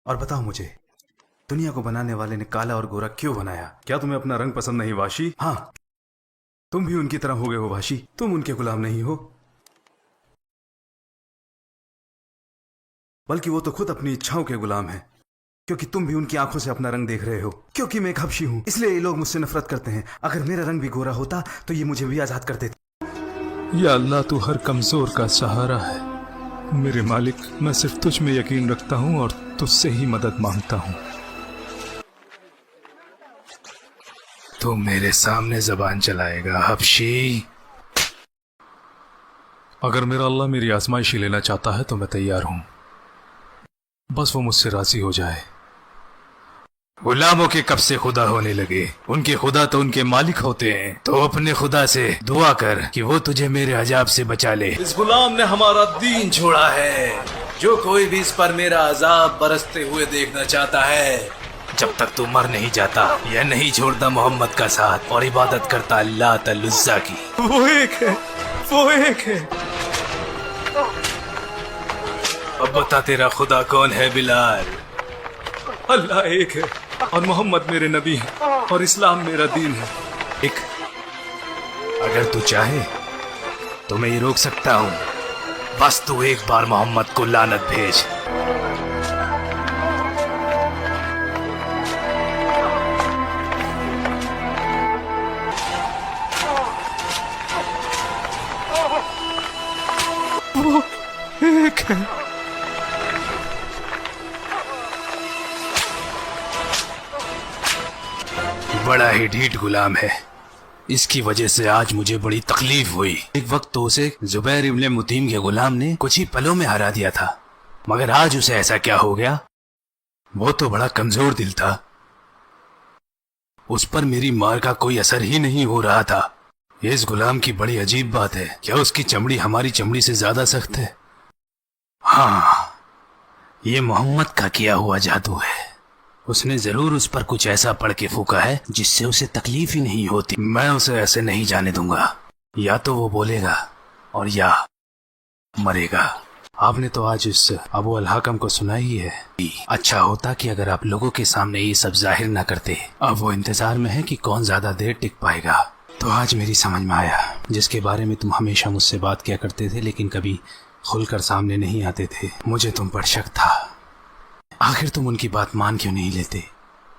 और बताओ मुझे, दुनिया को बनाने वाले ने काला और गोरा क्यों बनाया? क्या तुम्हें अपना रंग पसंद नहीं वाशी? हाँ, तुम भी उनकी तरह हो गए हो वाशी। तुम उनके गुलाम नहीं हो, बल्कि वो तो खुद अपनी इच्छाओं के गुलाम है। क्योंकि तुम भी उनकी आंखों से अपना रंग देख रहे हो। क्योंकि मैं एक हबशी हूं, इसलिए ये लोग मुझसे नफरत करते हैं। अगर मेरा रंग भी गोरा होता तो ये मुझे भी आजाद कर देते। या अल्लाह, तू हर कमजोर का सहारा है। मेरे मालिक, मैं सिर्फ तुझ में यकीन रखता हूँ और तुझसे ही मदद मांगता हूँ। तू मेरे सामने जबान चलाएगा हबशी? अगर मेरा अल्लाह मेरी आजमाइशी लेना चाहता है तो मैं तैयार हूँ, बस वो मुझसे राजी हो जाए। गुलामों के कब से खुदा होने लगे? उनके खुदा तो उनके मालिक होते हैं। तो अपने खुदा से दुआ कर कि वो तुझे मेरे अजाब से बचा ले। इस गुलाम ने हमारा दीन छोड़ा है। जो कोई भी इस पर मेरा अजाब बरसते हुए देखना चाहता है, जब तक तू मर नहीं जाता या नहीं छोड़ता मोहम्मद का साथ और इबादत करता अल्लाह तलुज़्ज़ा की। वो एक है, वो एक है। अब बता, तेरा खुदा कौन है बिलाल? अल्लाह एक है और मोहम्मद मेरे नबी है और इस्लाम मेरा दीन है। एक, अगर तू चाहे तो मैं ये रोक सकता हूँ। बस तू एक बार मोहम्मद को लानत भेज। वो एक है। बड़ा ही ढीठ गुलाम है। इसकी वजह से आज मुझे बड़ी तकलीफ हुई। एक वक्त तो उसे जुबैर इब्ने मुतीम के गुलाम ने कुछ ही पलों में हरा दिया था, मगर आज उसे ऐसा क्या हो गया? वो तो बड़ा कमजोर दिल था। उस पर मेरी मार का कोई असर ही नहीं हो रहा था। ये इस गुलाम की बड़ी अजीब बात है। क्या उसकी चमड़ी हमारी चमड़ी से ज्यादा सख्त है? हाँ, ये मोहम्मद का किया हुआ जादू है। उसने जरूर उस पर कुछ ऐसा पढ़ के फूका है जिससे उसे तकलीफ ही नहीं होती। मैं उसे ऐसे नहीं जाने दूंगा। या तो वो बोलेगा और या मरेगा। आपने तो आज इस अबू अल हाकम को सुना ही है। अच्छा होता कि अगर आप लोगों के सामने ये सब जाहिर ना करते। अब वो इंतजार में है कि कौन ज्यादा देर टिक पाएगा। तो आज मेरी समझ में आया, जिसके बारे में तुम हमेशा मुझसे बात किया करते थे लेकिन कभी खुलकर सामने नहीं आते थे। मुझे तुम पर शक था। आखिर तुम उनकी बात मान क्यों नहीं लेते?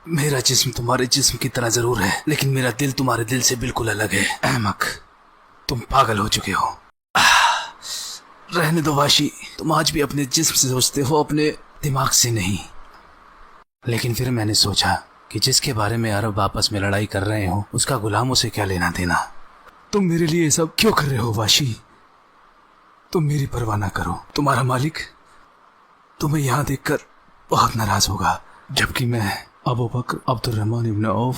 मेरा जिस्म तुम्हारे जिस्म की तरह जरूर है, लेकिन मेरा दिल तुम्हारे दिल से बिल्कुल अलग है। अहमक, तुम पागल हो चुके हो। रहने दो वाशी, तुम आज भी अपने जिस्म से सोचते हो, अपने दिमाग से नहीं। लेकिन फिर मैंने सोचा कि जिसके बारे में अरब आपस में लड़ाई कर रहे हो, उसका गुलामों से क्या लेना देना। तुम मेरे लिए ये सब क्यों कर रहे हो वाशी? तुम मेरी परवाह ना करो। तुम्हारा मालिक तुम्हें यहाँ देखकर बहुत नाराज होगा, जबकि मैं अबू बकर, अब्दुर्रहमान इब्न औफ,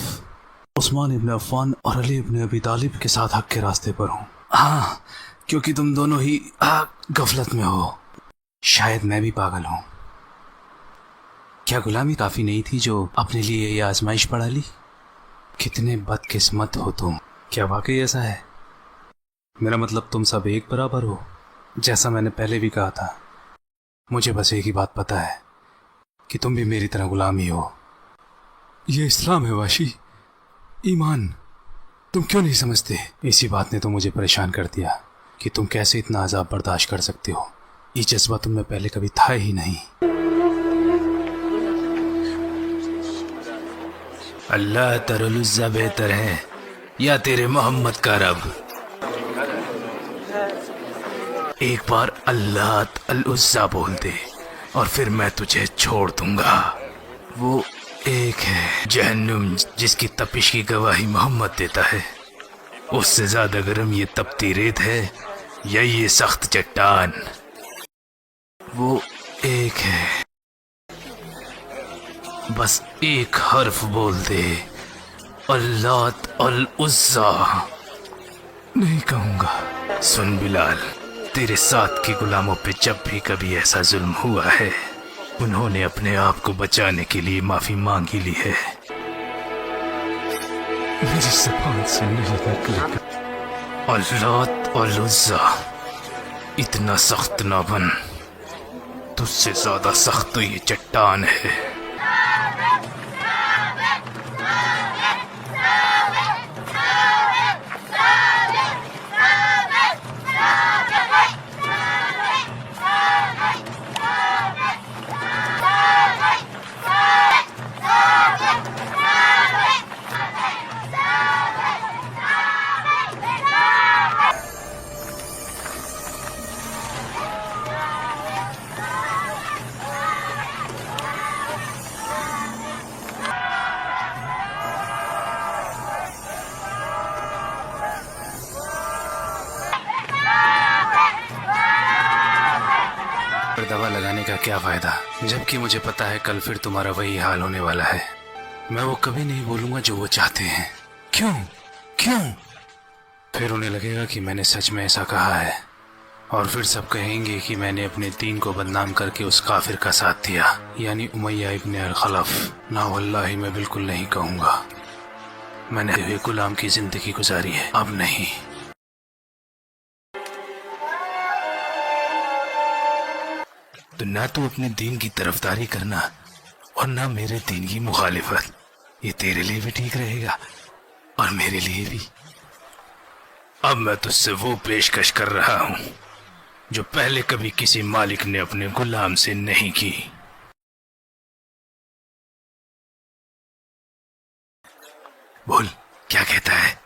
उस्मान इब्न अफ़्फ़ान और अली इब्न अबी तालिब के साथ हक के रास्ते पर हूँ। हाँ, क्योंकि तुम दोनों ही गफलत में हो। शायद मैं भी पागल हूँ। क्या गुलामी काफी नहीं थी जो अपने लिए ये आजमाइश पड़ा ली? कितने बदकिस्मत हो तुम। क्या वाकई ऐसा है? मेरा मतलब तुम सब एक बराबर हो, जैसा मैंने पहले भी कहा था। मुझे बस एक ही बात पता है कि तुम भी मेरी तरह गुलाम ही हो। ये इस्लाम है वाशी, ईमान। तुम क्यों नहीं समझते? इसी बात ने तो मुझे परेशान कर दिया कि तुम कैसे इतना अजाब बर्दाश्त कर सकते हो। ये जज्बा तुम में पहले कभी था ही नहीं। अल्लाह तलुज़्ज़ा बेहतर है या तेरे मोहम्मद का रब? एक बार अल्लाह तलुज़्ज़ा बोल दे और फिर मैं तुझे छोड़ दूंगा। वो एक है जहन्नुम, जिसकी तपिश की गवाही मोहम्मद देता है। उससे ज्यादा गर्म ये तपती रेत है या ये सख्त चट्टान। वो एक है, बस एक हर्फ बोल दे, अल्लाह तलुज़्ज़ा। नहीं कहूँगा। सुन बिलाल, तेरे साथ के गुलामों पे जब भी कभी ऐसा जुल्म हुआ है, उन्होंने अपने आप को बचाने के लिए माफी मांग ही ली है। मेरी ज़बान से नहीं निकलेगा। अल्लाह तलुज़्ज़ा, इतना सख्त ना बन। तुझसे ज्यादा सख्त तो ये चट्टान है। दवा लगाने का क्या फायदा, जबकि मुझे पता है कल फिर तुम्हारा वही हाल होने वाला है। मैं वो कभी नहीं बोलूंगा जो वो चाहते हैं। क्यों क्यों? फिर उन्हें लगेगा कि मैंने सच में ऐसा कहा है, और फिर सब कहेंगे कि मैंने अपने दीन को बदनाम करके उस काफिर का साथ दिया, यानी उमैया इब्न अल-खलफ। ना वल्लाही, मैं बिल्कुल नहीं कहूंगा। मैंने हुए गुलाम की जिंदगी गुजारी है, अब नहीं। तो ना तू अपने दीन की तरफदारी करना और ना मेरे दीन की मुखालिफत। ये तेरे लिए भी ठीक रहेगा और मेरे लिए भी। अब मैं तुझसे वो पेशकश कर रहा हूं जो पहले कभी किसी मालिक ने अपने गुलाम से नहीं की। बोल, क्या कहता है?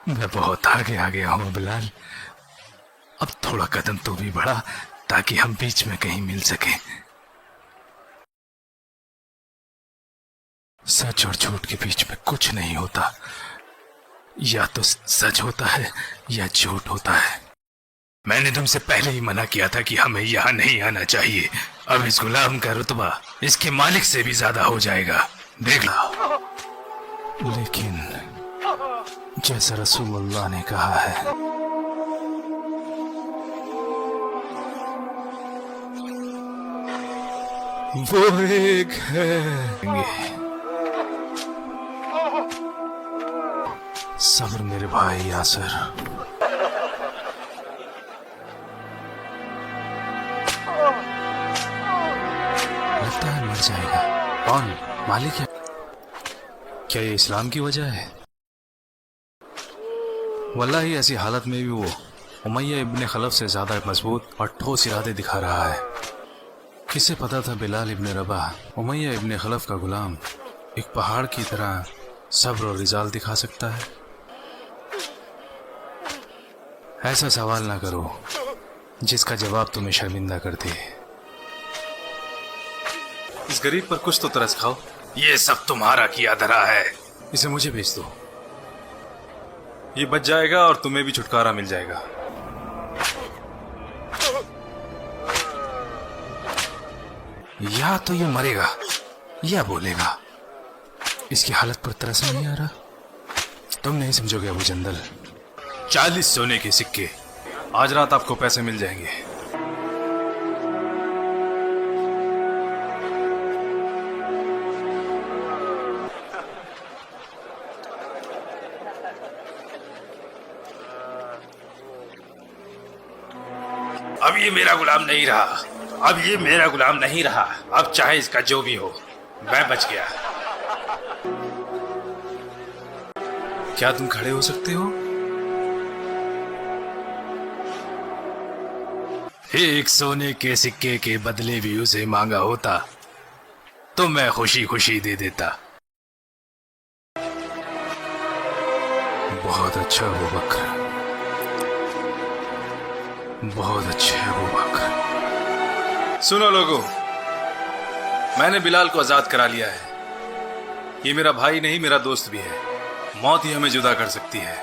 मैं बहुत आगे आ गया हूं बिलाल। अब थोड़ा कदम तो भी बढ़ा ताकि हम बीच में कहीं मिल सके। सच और झूठ के बीच में कुछ नहीं होता, या तो सच होता है या झूठ होता है। मैंने तुमसे पहले ही मना किया था कि हमें यहाँ नहीं आना चाहिए। अब इस गुलाम का रुतबा इसके मालिक से भी ज्यादा हो जाएगा, देख लो। लेकिन जैसा रसूलुल्लाह ने कहा है, वो एक है। सब्र मेरे भाई यासर। लगता है मर जाएगा। कौन? मालिक है? क्या ये इस्लाम की वजह है? वल्लाही ऐसी हालत में भी वो उमैया इब्न खलफ से ज्यादा मजबूत और ठोस इरादे दिखा रहा है। किसे पता था बिलाल इब्न रबाह उमैया इब्न खलफ का गुलाम एक पहाड़ की तरह सब्र और रिजाल दिखा सकता है। ऐसा सवाल ना करो जिसका जवाब तुम्हें शर्मिंदा कर दे। इस गरीब पर कुछ तो तरस खाओ। ये सब तुम्हारा किया धरा है। इसे मुझे भेज दो, ये बच जाएगा और तुम्हें भी छुटकारा मिल जाएगा। या तो ये मरेगा या बोलेगा। इसकी हालत पर तरस नहीं आ रहा। तुम नहीं समझोगे अबू जंदल। 40 सोने के सिक्के। आज रात आपको पैसे मिल जाएंगे। अब ये मेरा गुलाम नहीं रहा। अब ये मेरा गुलाम नहीं रहा। अब चाहे इसका जो भी हो, मैं बच गया। क्या तुम खड़े हो सकते हो? एक सोने के सिक्के के बदले भी उसे मांगा होता तो मैं खुशी खुशी दे देता। बहुत अच्छा अबू बकर, बहुत अच्छे अबू बकर। सुनो लोगों, मैंने बिलाल को आजाद करा लिया है। ये मेरा भाई नहीं, मेरा दोस्त भी है। मौत ही हमें जुदा कर सकती है।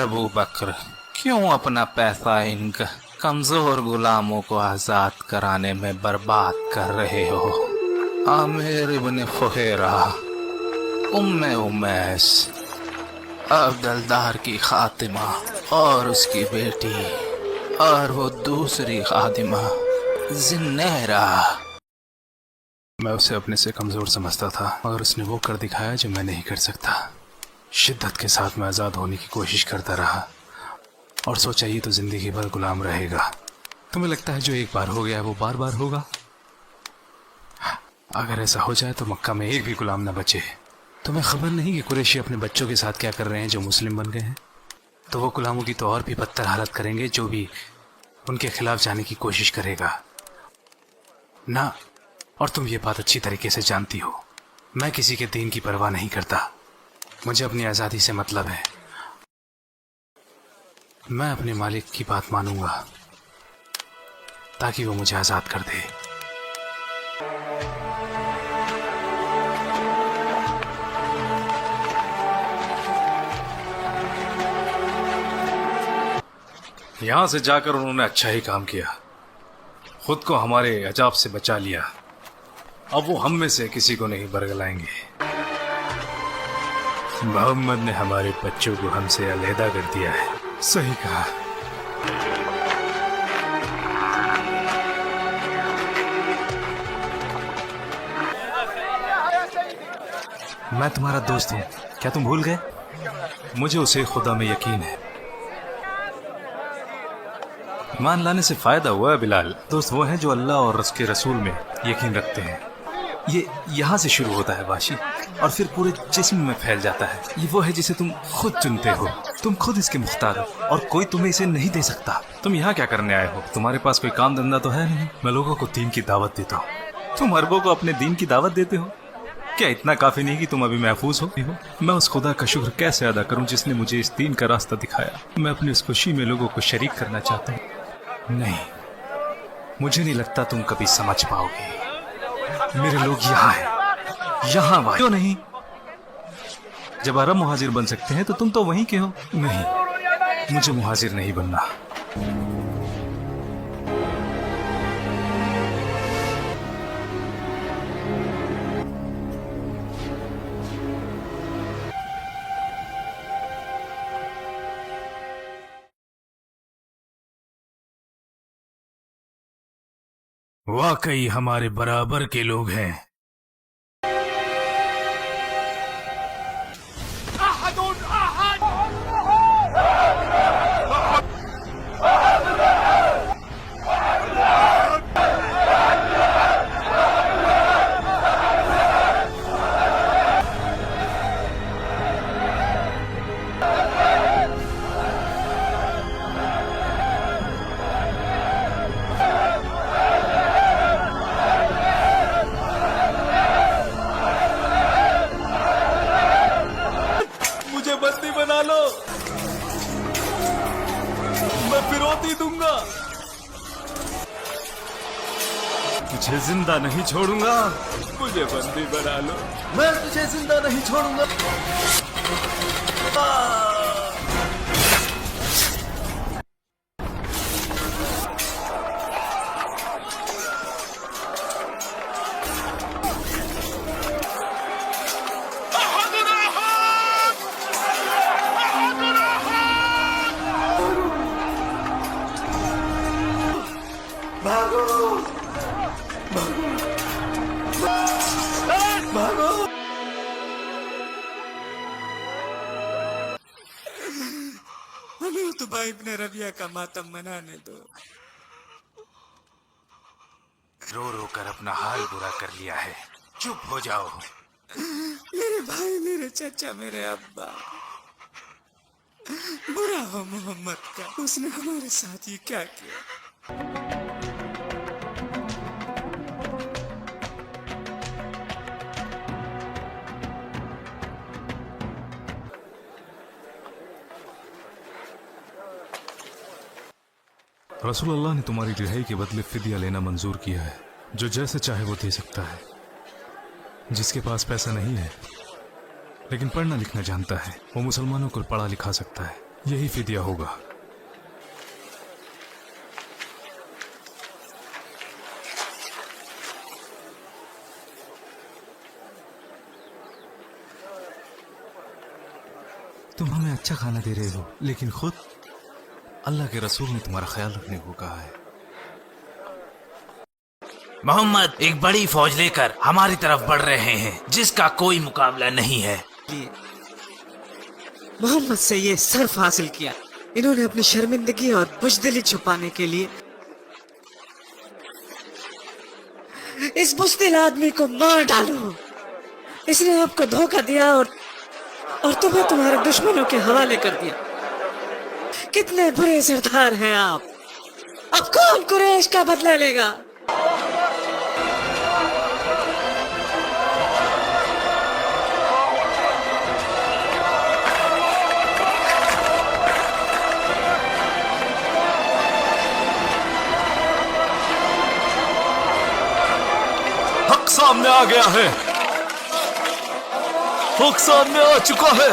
अबू बकर, क्यों अपना पैसा इन कमजोर गुलामों को आजाद कराने में बर्बाद कर रहे हो? आमिर इब्न फुहैरा, उम्मे उमैस, अब्दुल्दार की खातिमा और उसकी बेटी और वो दूसरी खातिमा जिन्नैरा। मैं उसे अपने से कमजोर समझता था, मगर उसने वो कर दिखाया जो मैं नहीं कर सकता। शिद्दत के साथ मैं आजाद होने की कोशिश करता रहा और सोचा ये तो जिंदगी भर गुलाम रहेगा। तुम्हें लगता है जो एक बार हो गया है वो बार बार होगा? अगर ऐसा हो जाए तो मक्का में एक भी गुलाम न बचे। तुम्हें खबर नहीं कि कुरैशी अपने बच्चों के साथ क्या कर रहे हैं जो मुस्लिम बन गए हैं? तो वो गुलामों की तो और भी बदतर हालत करेंगे जो भी उनके खिलाफ जाने की कोशिश करेगा ना। और तुम ये बात अच्छी तरीके से जानती हो, मैं किसी के दीन की परवाह नहीं करता। मुझे अपनी आज़ादी से मतलब है। मैं अपने मालिक की बात मानूंगा ताकि वो मुझे आज़ाद कर दे। यहां से जाकर उन्होंने अच्छा ही काम किया, खुद को हमारे अजाब से बचा लिया। अब वो हम में से किसी को नहीं बरगलाएंगे। मोहम्मद ने हमारे बच्चों को हमसे अलहदा कर दिया है। सही कहा। मैं तुम्हारा दोस्त हूँ, क्या तुम भूल गए? मुझे उसे खुदा में यकीन है। ईमान लाने से फायदा हुआ है बिलाल। दोस्त वो हैं जो अल्लाह और उसके रसूल में यकीन रखते हैं। ये यहाँ से शुरू होता है बाशी, और फिर पूरे जिस्म में फैल जाता है। ये वो है जिसे तुम खुद चुनते हो, तुम खुद इसके मुख्तार हो, और कोई तुम्हें इसे नहीं दे सकता। तुम यहाँ क्या करने आए हो? तुम्हारे पास कोई काम धंधा तो है नहीं? मैं लोगों को दीन की दावत देता हूँ। तुम अरबों को अपने दीन की दावत देते हो? क्या इतना काफी नहीं कि तुम अभी महफूज हो? मैं उस खुदा का शुक्र कैसे अदा करूं जिसने मुझे इस दीन का रास्ता दिखाया। मैं अपनी इस खुशी में लोगों को शरीक करना चाहता हूँ। नहीं, मुझे नहीं लगता तुम कभी समझ पाओगे। मेरे लोग यहाँ हैं, यहाँ भाई। क्यों नहीं? जब अरब मुहाजिर बन सकते हैं तो तुम तो वहीं के हो। नहीं, मुझे मुहाजिर नहीं बनना। वाकई हमारे बराबर के लोग हैं। बंदी बना लो, मैं फिरौती दूंगा। तुझे जिंदा नहीं छोड़ूंगा। मुझे बंदी बना लो, मैं तुझे जिंदा नहीं छोड़ूंगा। भागो, भागो, भागो। हमें तो भाई इब्ने रबिया का मातम मनाने दो। रो रो कर अपना हाल बुरा कर लिया है, चुप हो जाओ। मेरे भाई, मेरे चाचा, मेरे अब्बा, बुरा हो मोहम्मद का। उसने हमारे साथ ये क्या किया? रसूलुल्लाह ने तुम्हारी रिहाई के बदले फिदिया लेना मंजूर किया है। जो जैसे चाहे वो दे सकता है। जिसके पास पैसा नहीं है लेकिन पढ़ना लिखना जानता है, वो मुसलमानों को पढ़ा लिखा सकता है। यही फिदिया होगा। तुम हमें अच्छा खाना दे रहे हो, लेकिन खुद अल्लाह के रसूल ने तुम्हारा ख्याल रखने को कहा है। मोहम्मद एक बड़ी फौज लेकर हमारी तरफ बढ़ रहे हैं, जिसका कोई मुकाबला नहीं है। मोहम्मद से ये सर्फ हासिल किया, इन्होंने अपनी शर्मिंदगी और बुजदिली छुपाने के लिए इस बुज़दिल आदमी को मार डालो। इसने आपको धोखा दिया और तुम्हें तुम्हारे दुश्मनों के हवाले कर दिया। कितने बुरे सरदार हैं आप। अब कौन कुरैश का बदला लेगा? हक सामने आ गया है, हक सामने आ चुका है।